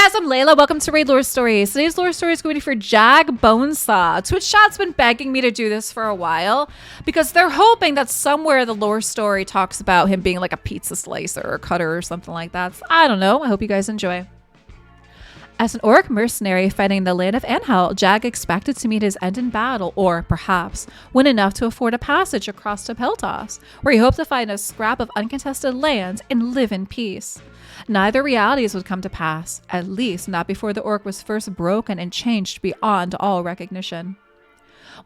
guys, I'm Layla. Welcome to Raid Lore Stories. Today's lore story is going to be for Jagg Bonesaw. Twitch chat's been begging me to do this for a while because they're hoping that somewhere the lore story talks about him being like a pizza slicer or cutter or something like that. So, I don't know. I hope you guys enjoy. As an orc mercenary fighting the land of Anhel, Jagg expected to meet his end in battle, or perhaps win enough to afford a passage across to Peltas, where he hoped to find a scrap of uncontested land and live in peace. Neither realities would come to pass, at least not before the orc was first broken and changed beyond all recognition.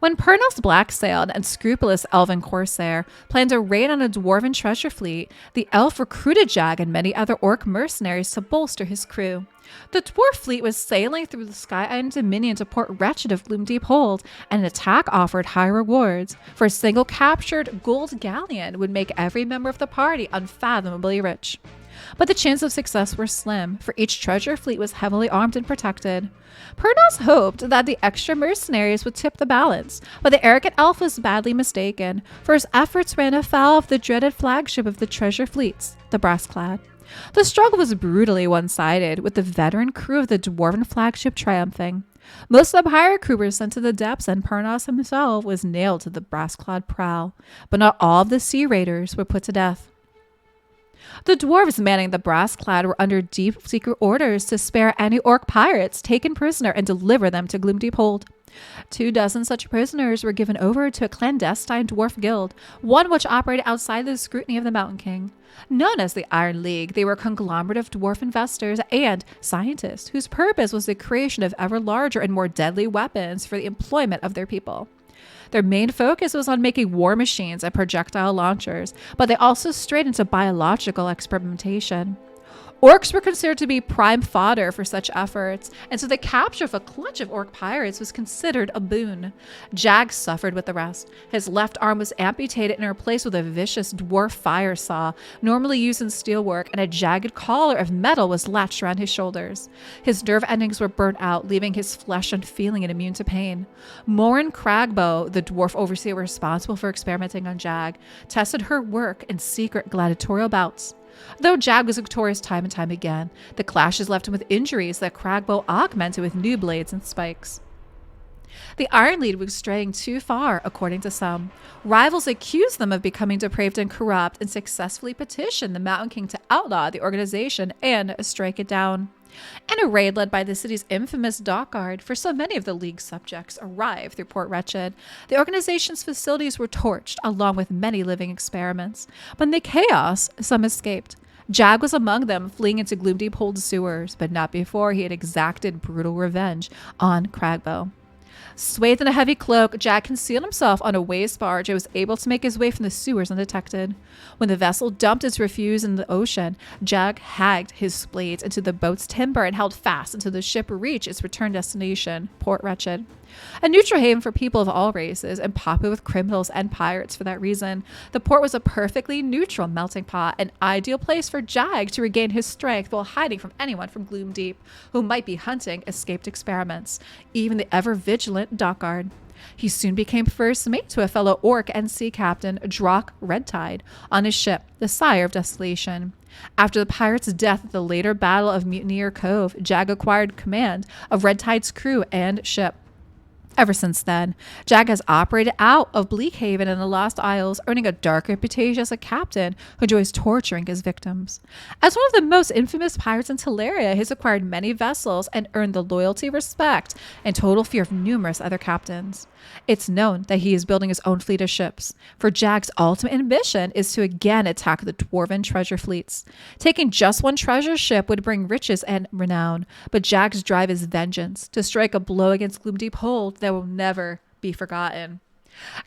When Pernos Blacksailed and scrupulous elven corsair planned a raid on a dwarven treasure fleet, the elf recruited Jagg and many other orc mercenaries to bolster his crew. The dwarf fleet was sailing through the Sky Island Dominion to Port Wretched of Gloomdeep Hold, and an attack offered high rewards. For a single captured gold galleon would make every member of the party unfathomably rich. But the chances of success were slim, for each treasure fleet was heavily armed and protected. Pernos hoped that the extra mercenaries would tip the balance, but the arrogant elf was badly mistaken, for his efforts ran afoul of the dreaded flagship of the treasure fleets, the Brassclad. The struggle was brutally one-sided, with the veteran crew of the dwarven flagship triumphing. Most of the pirate crew were sent to the depths, and Pernos himself was nailed to the Brassclad prow, but not all of the sea raiders were put to death. The dwarves manning the Brassclad were under deep secret orders to spare any orc pirates taken prisoner and deliver them to Gloomdeep Hold. 24 such prisoners were given over to a clandestine dwarf guild, one which operated outside the scrutiny of the Mountain King. Known as the Iron League, they were a conglomerate of dwarf investors and scientists whose purpose was the creation of ever larger and more deadly weapons for the employment of their people. Their main focus was on making war machines and projectile launchers, but they also strayed into biological experimentation. Orcs were considered to be prime fodder for such efforts, and so the capture of a clutch of orc pirates was considered a boon. Jagg suffered with the rest. His left arm was amputated and replaced with a vicious dwarf fire saw, normally used in steelwork, and a jagged collar of metal was latched around his shoulders. His nerve endings were burnt out, leaving his flesh unfeeling and immune to pain. Morin Cragbow, the dwarf overseer responsible for experimenting on Jagg, tested her work in secret gladiatorial bouts. Though Jagg was victorious time and time again, the clashes left him with injuries that Cragbow augmented with new blades and spikes. The Iron League was straying too far, according to some. Rivals accused them of becoming depraved and corrupt and successfully petitioned the Mountain King to outlaw the organization and strike it down. And a raid led by the city's infamous dock guard, for so many of the League's subjects arrived through Port Wretched, the organization's facilities were torched, along with many living experiments. But in the chaos, some escaped. Jagg was among them, fleeing into Gloomdeep Hold sewers, but not before he had exacted brutal revenge on Cragbow. Swathed in a heavy cloak, Jagg concealed himself on a waste barge and was able to make his way from the sewers undetected. When the vessel dumped its refuse in the ocean, Jagg hacked his blades into the boat's timber and held fast until the ship reached its return destination, Port Wretched. A neutral haven for people of all races, and popular with criminals and pirates for that reason, the port was a perfectly neutral melting pot, an ideal place for Jagg to regain his strength while hiding from anyone from Gloomdeep who might be hunting escaped experiments, even the ever-vigilant dockguard. He soon became first mate to a fellow orc and sea captain, Drock Redtide, on his ship, the Sire of Desolation. After the pirates' death at the later Battle of Mutineer Cove, Jagg acquired command of Redtide's crew and ship. Ever since then, Jagg has operated out of Bleakhaven and the Lost Isles, earning a dark reputation as a captain who enjoys torturing his victims. As one of the most infamous pirates in Teleria, he has acquired many vessels and earned the loyalty, respect, and total fear of numerous other captains. It's known that he is building his own fleet of ships, for Jagg's ultimate ambition is to again attack the dwarven treasure fleets. Taking just one treasure ship would bring riches and renown, but Jagg's drive is vengeance, to strike a blow against Gloomdeep Hold that will never be forgotten.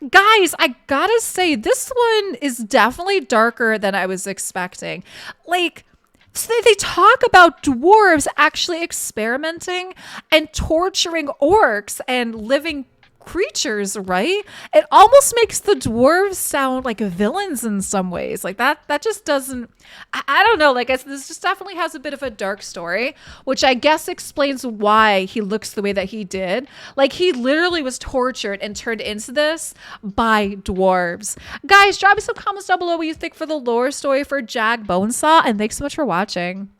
Guys, I gotta say, this one is definitely darker than I was expecting. So they talk about dwarves actually experimenting and torturing orcs and living creatures, right? It almost makes the dwarves sound like villains in some ways. Like that just doesn't, I don't know. This just definitely has a bit of a dark story, which I guess explains why he looks the way that he did. Like, he literally was tortured and turned into this by dwarves. Guys, drop me some comments down below what you think for the lore story for Jagg Bonesaw, and thanks so much for watching.